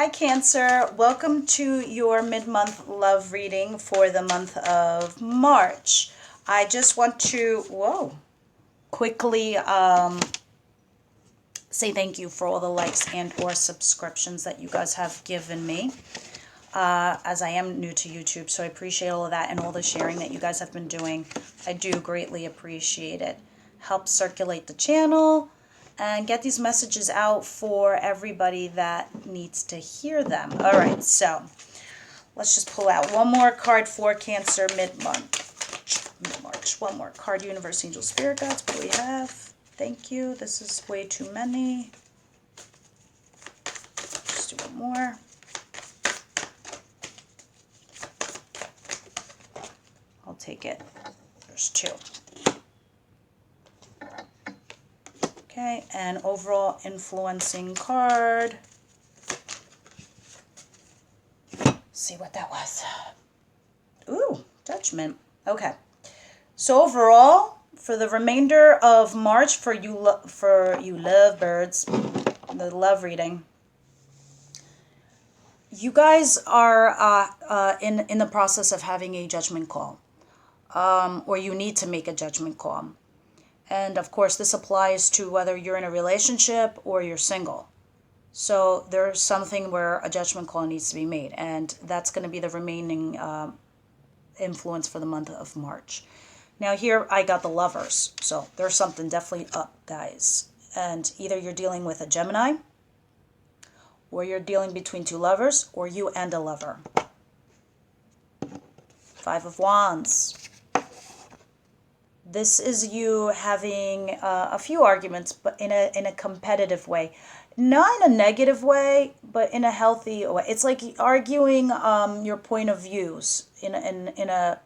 Hi Cancer, welcome to your mid-month love reading for the month of March. I just want to, quickly say thank you for all the likes and or subscriptions that you guys have given me. As I am new to YouTube, so I appreciate all of that and all the sharing that you guys have been doing. I do greatly appreciate it. Help circulate the channel and get these messages out for everybody that needs to hear them. All right, so let's just pull out one more card for Cancer mid-March. One more card, Universe, Angel, Spirit Guides. What do we have? Thank you. This is way too many. Let's do one more. I'll take it. There's two. Okay, and overall influencing card. Let's see what that was. Ooh, Judgment. Okay. So overall, for the remainder of March, for you lovebirds, the love reading, you guys are in the process of having a judgment call, or you need to make a judgment call. And of course, this applies to whether you're in a relationship or you're single. So there's something where a judgment call needs to be made. And that's going to be the remaining influence for the month of March. Now here I got the Lovers. So there's something definitely up, guys. And either you're dealing with a Gemini, or you're dealing between two lovers, or you and a lover. Five of Wands. This is you having a few arguments, but in a competitive way. Not in a negative way, but in a healthy way. It's like arguing your point of views in a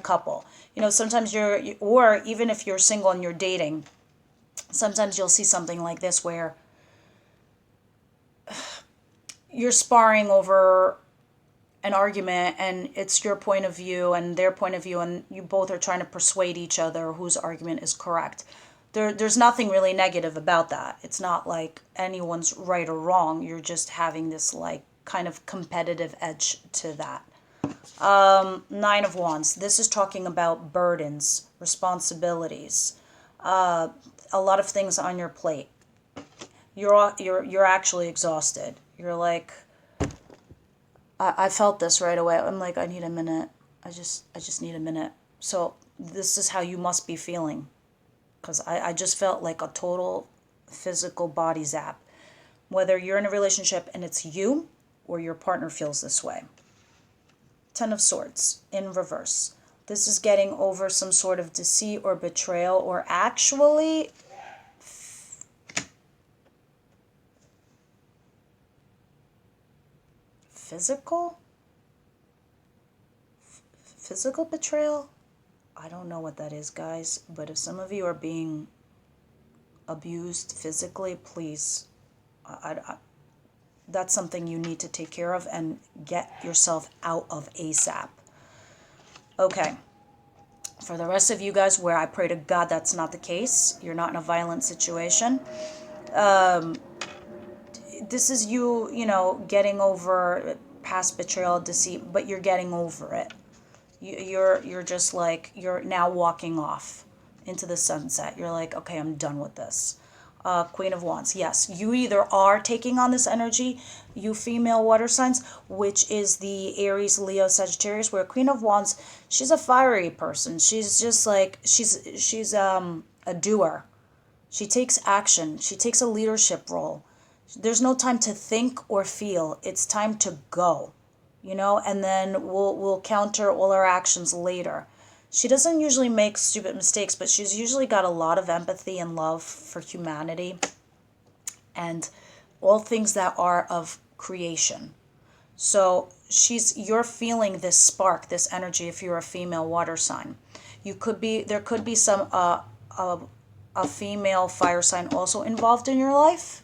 couple. You know, sometimes or even if you're single and you're dating, sometimes you'll see something like this where you're sparring over an argument, and it's your point of view and their point of view, and you both are trying to persuade each other whose argument is correct. There's nothing really negative about that. It's not like anyone's right or wrong. You're just having this like kind of competitive edge to that. Nine of Wands. This is talking about burdens, responsibilities, a lot of things on your plate. You're actually exhausted. You're like, I felt this right away. I'm like, I need a minute. I just need a minute. So this is how you must be feeling. Because I just felt like a total physical body zap. Whether you're in a relationship and it's you, or your partner feels this way. Ten of Swords in reverse. This is getting over some sort of deceit or betrayal, or actually physical betrayal. I don't know what that is, guys, but if some of you are being abused physically, please, that's something you need to take care of and get yourself out of ASAP. Okay, for the rest of you guys, where I pray to God that's not the case, you're not in a violent situation, this is you know, getting over past betrayal, deceit, but you're getting over it. You're just like, you're now walking off into the sunset. You're like, okay, I'm done with this. Queen of Wands. Yes, you either are taking on this energy, you female water signs, which is the Aries, Leo, Sagittarius, where Queen of Wands, she's a fiery person. She's just like, she's a doer. She takes action. She takes a leadership role. There's no time to think or feel. It's time to go, you know, and then we'll counter all our actions later. She doesn't usually make stupid mistakes, but she's usually got a lot of empathy and love for humanity and all things that are of creation. So you're feeling this spark, this energy if you're a female water sign. There could be some a female fire sign also involved in your life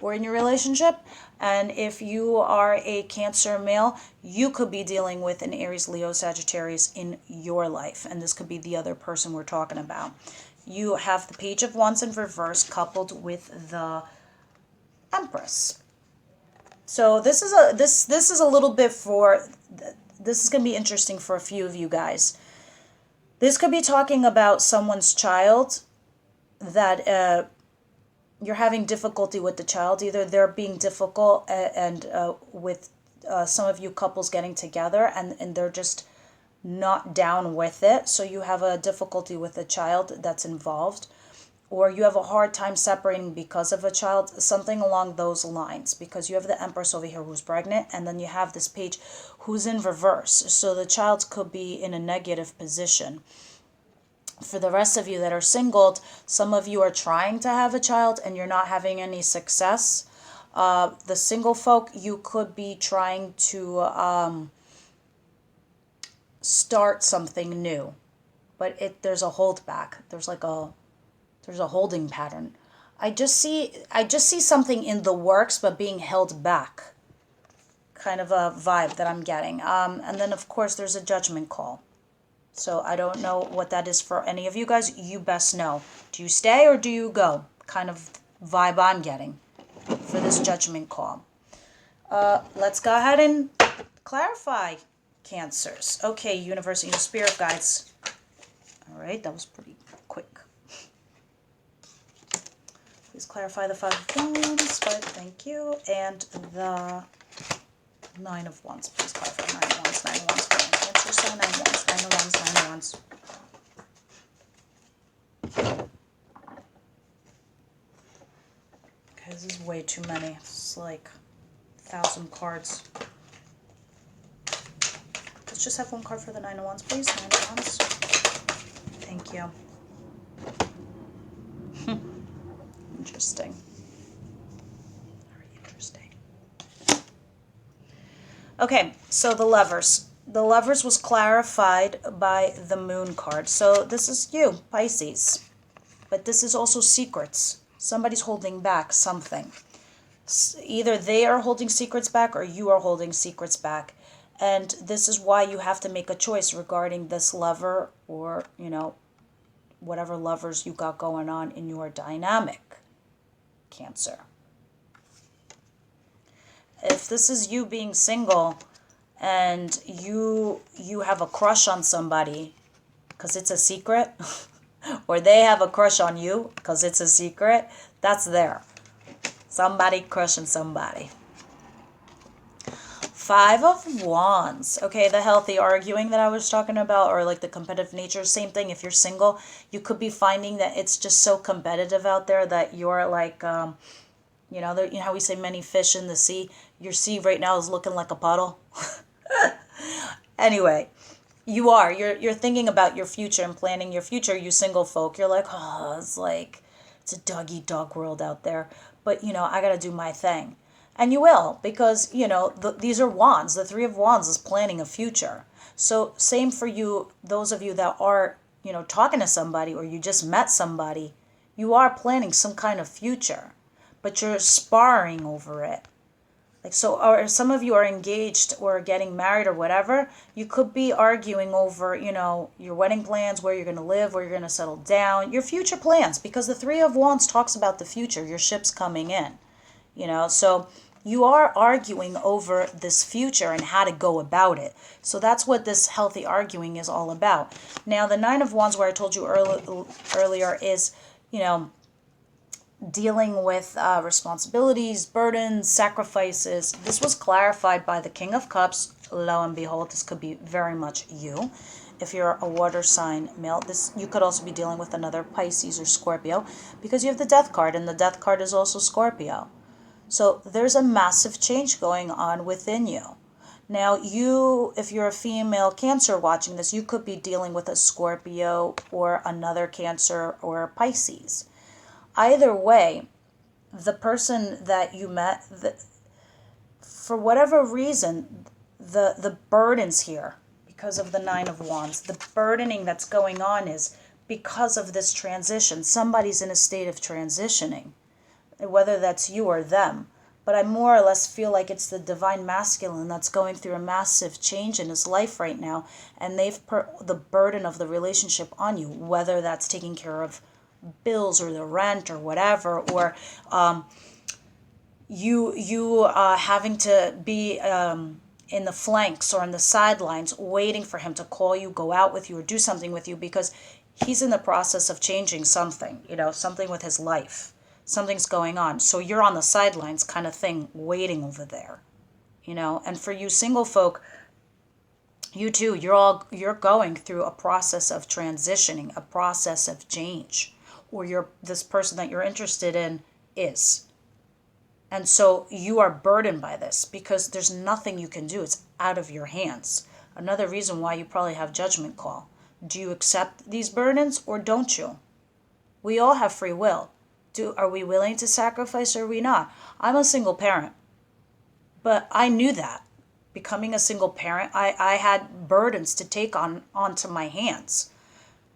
or in your relationship. And if you are a Cancer male, you could be dealing with an Aries, Leo, Sagittarius in your life. And this could be the other person we're talking about. You have the Page of Wands in reverse coupled with the Empress. So this is a little bit for, this is going to be interesting for a few of you guys. This could be talking about someone's child that you're having difficulty with the child. Either they're being difficult and with some of you couples getting together and they're just not down with it. So you have a difficulty with the child that's involved, or you have a hard time separating because of a child, something along those lines, because you have the Empress over here who's pregnant, and then you have this Page who's in reverse. So the child could be in a negative position. For the rest of you that are single, some of you are trying to have a child and you're not having any success. The single folk, you could be trying to start something new, but there's a holdback. There's a holding pattern. I just see something in the works but being held back, kind of a vibe that I'm getting. And then of course there's a judgment call. So I don't know what that is for any of you guys. You best know. Do you stay or do you go? Kind of vibe I'm getting for this judgment call. Let's go ahead and clarify, Cancers. Okay, universe and your spirit guides. All right, that was pretty quick. Please clarify the 5 of Wands. Thank you. And the 9 of Wands. Please clarify 9 of Wands. 9 of Wands. Cancer, so 9 of Wands. 9 of Wands. 9 of Wands. Okay, this is way too many. It's like 1,000 cards. Let's just have one card for the 9 of Wands, please. 9 of Wands. Thank you. Interesting. Very interesting. Okay, so the Lovers. The Lovers was clarified by the Moon card. So this is you, Pisces. But this is also secrets. Somebody's holding back something. Either they are holding secrets back or you are holding secrets back. And this is why you have to make a choice regarding this lover or, you know, whatever lovers you got going on in your dynamic, Cancer. If this is you being single and you have a crush on somebody because it's a secret, or they have a crush on you because it's a secret, that's there. Somebody crushing somebody. 5 of Wands. Okay, the healthy arguing that I was talking about, or like the competitive nature, same thing. If you're single, you could be finding that it's just so competitive out there that you're like, you know how we say many fish in the sea? Your sea right now is looking like a puddle. Anyway, you're thinking about your future and planning your future, you single folk. You're like, oh, it's a dog-eat-dog world out there. But, you know, I got to do my thing. And you will, because, you know, these are wands. The 3 of Wands is planning a future. So same for you, those of you that are, you know, talking to somebody or you just met somebody, you are planning some kind of future, but you're sparring over it. Like, so, or some of you are engaged or getting married or whatever, you could be arguing over, you know, your wedding plans, where you're going to live, where you're going to settle down, your future plans, because the 3 of Wands talks about the future, your ship's coming in, you know, so you are arguing over this future and how to go about it. So that's what this healthy arguing is all about. Now, the 9 of Wands, where I told you earlier, is, you know, dealing with responsibilities, burdens, sacrifices. This was clarified by the King of Cups. Lo and behold, this could be very much you. If you're a water sign male, you could also be dealing with another Pisces or Scorpio, because you have the Death card, and the Death card is also Scorpio. So there's a massive change going on within you. Now, if you're a female Cancer watching this, you could be dealing with a Scorpio or another Cancer or a Pisces. Either way, the person that you met, for whatever reason, the burdens here, because of the 9 of Wands, the burdening that's going on is because of this transition. Somebody's in a state of transitioning, whether that's you or them. But I more or less feel like it's the divine masculine that's going through a massive change in his life right now, and they've put the burden of the relationship on you, whether that's taking care of bills or the rent or whatever, or you having to be in the flanks or on the sidelines waiting for him to call you, go out with you, or do something with you, because he's in the process of changing something, something with his life. Something's going on. So you're on the sidelines kind of thing, waiting over there, And for you single folk, you too, you're going through a process of transitioning, a process of change, or this person that you're interested in is. And so you are burdened by this because there's nothing you can do. It's out of your hands. Another reason why you probably have judgment call. Do you accept these burdens or don't you? We all have free will. Are we willing to sacrifice or are we not? I'm a single parent, but I knew that. Becoming a single parent, I had burdens to take onto my hands.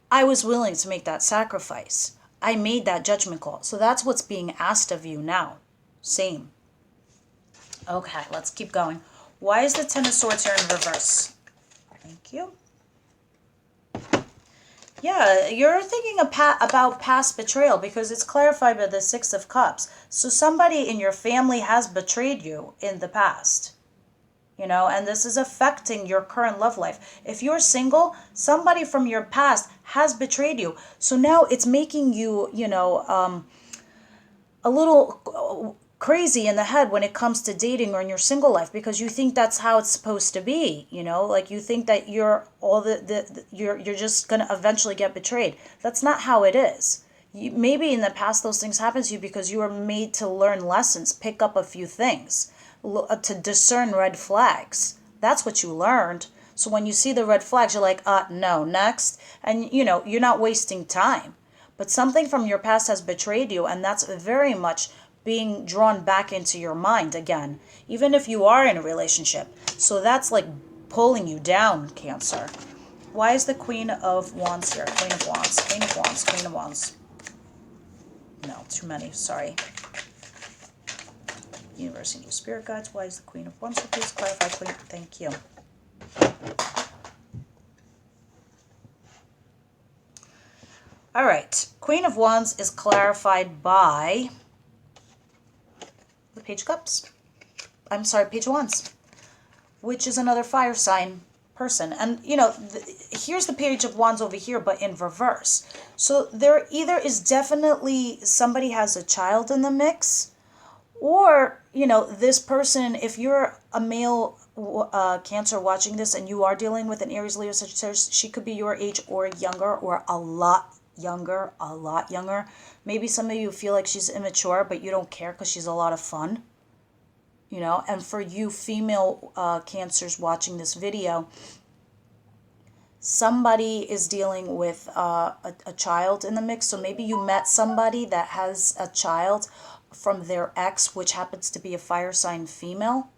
I was willing to make that sacrifice. I made that judgment call. So that's what's being asked of you now. Same. Okay, let's keep going. Why is the Ten of Swords here in reverse? Thank you. Yeah, you're thinking about past betrayal because it's clarified by the Six of Cups. So somebody in your family has betrayed you in the past. And this is affecting your current love life. If you're single, somebody from your past has betrayed you. So now it's making you, a little crazy in the head when it comes to dating or in your single life, because you think that's how it's supposed to be, like you think that you're you're just going to eventually get betrayed. That's not how it is. Maybe in the past those things happened to you because you were made to learn lessons, pick up a few things, to discern red flags. That's what you learned. So when you see the red flags, you're like, no, next. And you're not wasting time. But something from your past has betrayed you, and that's very much being drawn back into your mind again, even if you are in a relationship. So that's like pulling you down, Cancer. Why is the Queen of Wands here? Queen of Wands, Queen of Wands, Queen of Wands. No, too many, sorry. Universe and your spirit guides. Why is the Queen of Wands? So please clarify, Queen. Thank you. All right, Queen of Wands is clarified by the Page of Cups. I'm sorry, Page of Wands, which is another fire sign person. And, here's the Page of Wands over here, but in reverse. So there either is definitely somebody has a child in the mix, or, this person, if you're a male Cancer watching this and you are dealing with an Aries, Leo, Sagittarius, she could be your age or younger, or a lot younger. Maybe some of you feel like she's immature, but you don't care because she's a lot of fun. And for you female Cancers watching this video, somebody is dealing with a child in the mix. So maybe you met somebody that has a child from their ex, which happens to be a fire sign female.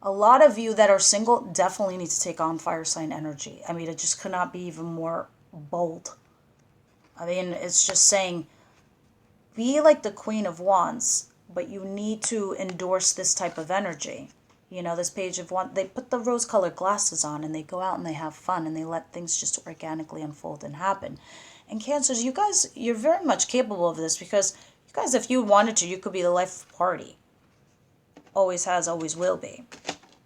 A lot of you that are single definitely need to take on fire sign energy. I mean, it just could not be even more bold. I mean, it's just saying, be like the Queen of Wands, but you need to endorse this type of energy. This Page of Wands, they put the rose-colored glasses on and they go out and they have fun and they let things just organically unfold and happen. And Cancers, you guys, you're very much capable of this, because you guys, if you wanted to, you could be the life of the party. Always has, always will be.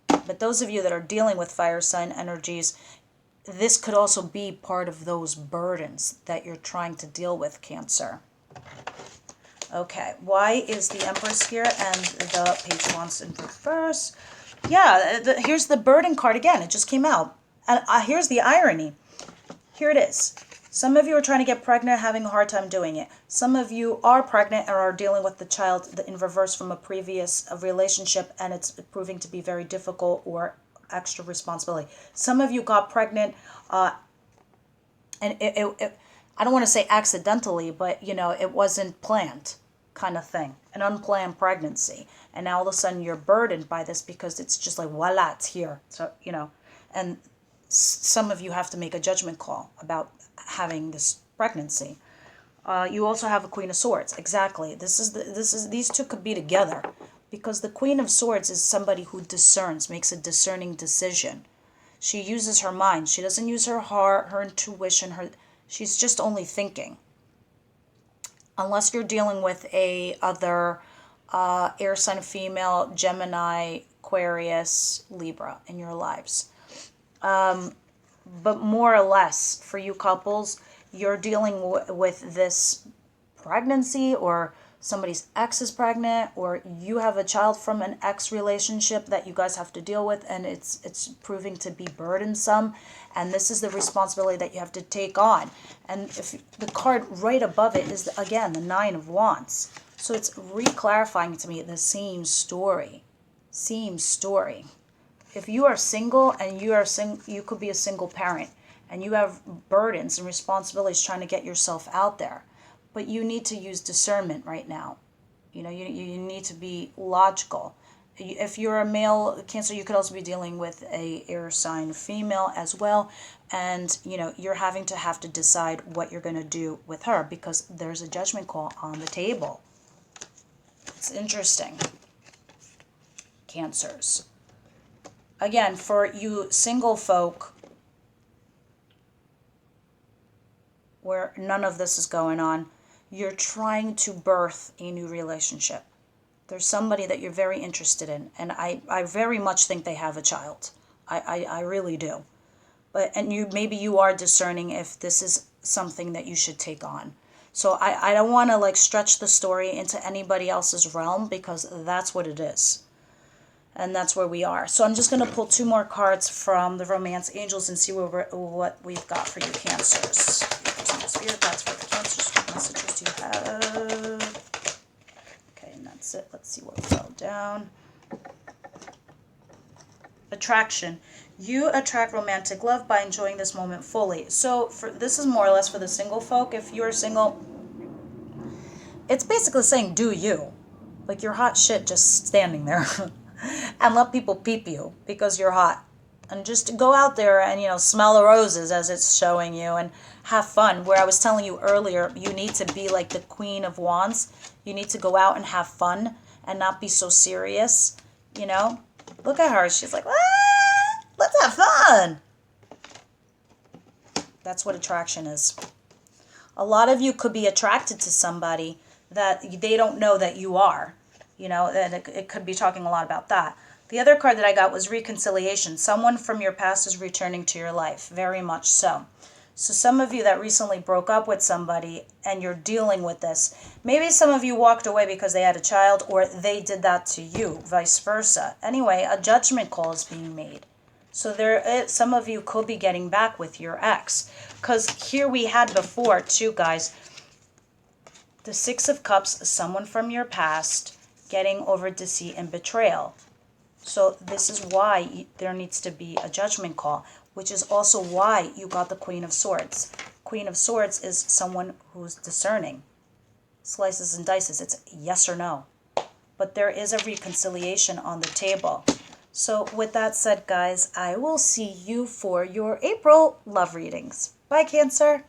But those of you that are dealing with fire sign energies, this could also be part of those burdens that you're trying to deal with, Cancer. Okay, why is the Empress here and the Page of Wands in reverse? Yeah, here's the burden card again. It just came out. And here's the irony. Here it is. Some of you are trying to get pregnant, having a hard time doing it. Some of you are pregnant or are dealing with the child in reverse from a previous relationship, and it's proving to be very difficult or extra responsibility. Some of you got pregnant, and I don't want to say accidentally, but, it wasn't planned kind of thing. An unplanned pregnancy. And now all of a sudden you're burdened by this because it's just like, voila, it's here. So, and some of you have to make a judgment call about having this pregnancy. You also have a Queen of Swords. Exactly. These two could be together, because the Queen of Swords is somebody who discerns, makes a discerning decision. She uses her mind. She doesn't use her heart, her intuition, she's just only thinking. Unless you're dealing with a other air sign female, Gemini, Aquarius, Libra in your lives. But more or less, for you couples, you're dealing with this pregnancy, or somebody's ex is pregnant, or you have a child from an ex relationship that you guys have to deal with, and it's proving to be burdensome, and this is the responsibility that you have to take on. And if the card right above it is, again, the Nine of Wands. So it's re-clarifying to me the same story. If you are single and you could be a single parent and you have burdens and responsibilities trying to get yourself out there, but you need to use discernment right now. You need to be logical. If you're a male Cancer, you could also be dealing with a air sign female as well, and you're having to decide what you're going to do with her, because there's a judgment call on the table. It's interesting, Cancers. Again, for you single folk where none of this is going on, you're trying to birth a new relationship. There's somebody that you're very interested in, and I very much think they have a child. I really do. And maybe you are discerning if this is something that you should take on. So I don't want to stretch the story into anybody else's realm, because that's what it is. And that's where we are. So I'm just going to pull 2 more cards from the Romance Angels and see what we've got for you, Cancers. Spirit guides for the Cancers. What messages do you have? Okay, and that's it. Let's see what fell down. Attraction. You attract romantic love by enjoying this moment fully. So this is more or less for the single folk. If you're single, it's basically saying do you. Like you're hot shit just standing there. And let people peep you because you're hot. And just go out there and, smell the roses as it's showing you and have fun. Where I was telling you earlier, you need to be like the Queen of Wands. You need to go out and have fun and not be so serious, Look at her. She's like, ah, let's have fun. That's what attraction is. A lot of you could be attracted to somebody that they don't know that you are. And it could be talking a lot about that. The other card that I got was reconciliation. Someone from your past is returning to your life, very much so. So some of you that recently broke up with somebody and you're dealing with this, maybe some of you walked away because they had a child or they did that to you, vice versa. Anyway, a judgment call is being made. So some of you could be getting back with your ex. Because here we had before, too, guys, the Six of Cups, someone from your past, getting over deceit and betrayal. So this is why there needs to be a judgment call, which is also why you got the Queen of Swords. Queen of Swords is someone who's discerning. Slices and dices. It's yes or no. But there is a reconciliation on the table. So with that said, guys, I will see you for your April love readings. Bye, Cancer.